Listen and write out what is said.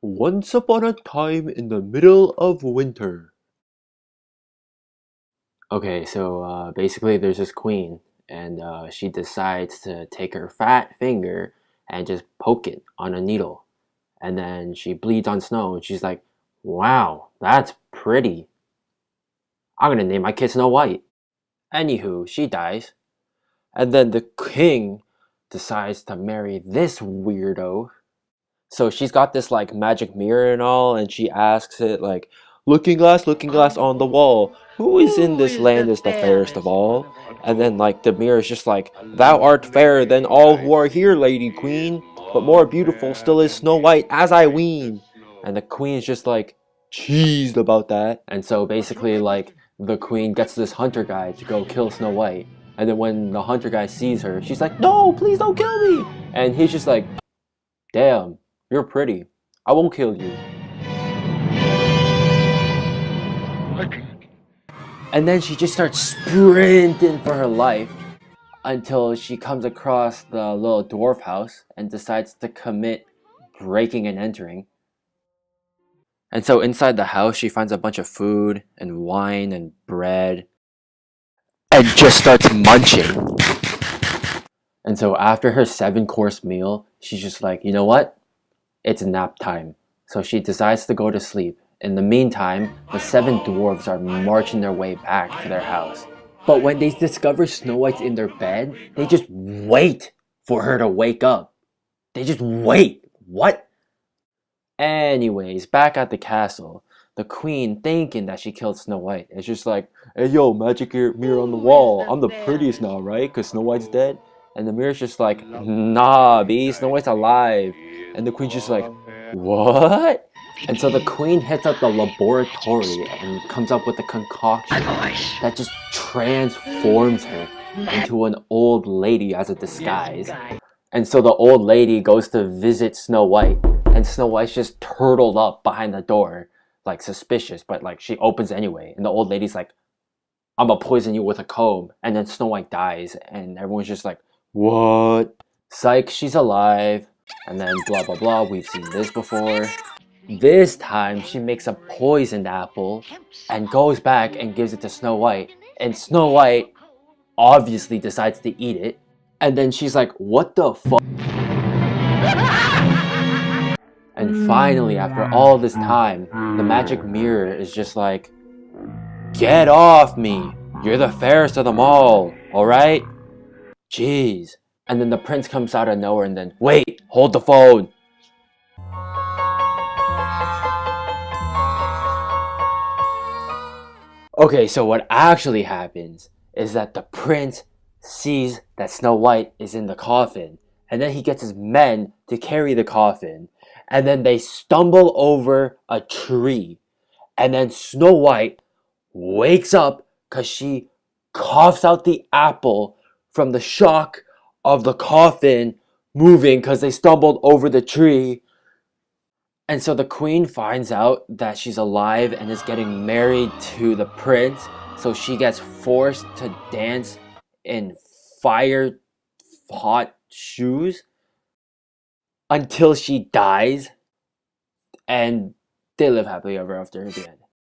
Once upon a time in the middle of winter. Okay, so basically there's this queen, and she decides to take her fat finger and just poke it on a needle. And then she bleeds on snow, and she's like, wow, that's pretty. I'm gonna name my kid Snow White. Anywho, she dies. And then the king decides to marry this weirdo. So she's got this like magic mirror and all, and she asks it like, looking glass on the wall, who is in Who this is the land is the fairest of fairest all? of all? And then like the mirror is just like, thou art fairer than all who are here, lady queen, but more beautiful still is Snow White, as I ween. And the queen is just like cheesed about that. And so basically like the queen gets this hunter guy to go kill Snow White. And then when the hunter guy sees her, she's like, no, please don't kill me. And he's just like, damn, you're pretty. I won't kill you. And then she just starts sprinting for her life until she comes across the little dwarf house and decides to commit breaking and entering. And so inside the house, she finds a bunch of food and wine and bread and just starts munching. And so after her 7-course meal, she's just like, you know what? It's nap time. So she decides to go to sleep. In the meantime, the 7 dwarves are marching their way back to their house. But when they discover Snow White's in their bed, they just wait for her to wake up. They just wait. What? Anyways, back at the castle, the queen, thinking that she killed Snow White, is just like, hey yo, magic mirror on the Who is wall. the I'm the prettiest fairest? now, right? Because Snow White's dead. And the mirror's just like, nah, B, Snow White's alive. And the queen's just like, what? And so the queen hits up the laboratory and comes up with a A concoction voice. that just transforms her into an old lady as a disguise. Disguise. And so the old lady goes to visit Snow White, and Snow White's just turtled up behind the door, like suspicious, but like she opens anyway. And the old lady's like, I'm gonna poison you with a comb. And then Snow White dies, and everyone's just like, what? Psych, she's alive. And then blah blah blah, we've seen this before. This time she makes a poisoned apple and goes back and gives it to Snow White. And Snow White obviously decides to eat it. And then she's like, what the fuck? And finally, after all this time, the magic mirror is just like, get off me! You're the fairest of them all, alright? Jeez. And then the prince comes out of nowhere and then, wait, hold the phone! Okay, so what actually happens is that the prince sees that Snow White is in the coffin, and then he gets his men to carry the coffin, and then they stumble over a tree, and then Snow White wakes up because she coughs out the apple from the shock of the coffin moving because they stumbled over the tree. And so the queen finds out that she's alive and is getting married to the prince. So she gets forced to dance in fire hot shoes until she dies. And they live happily ever after at the end.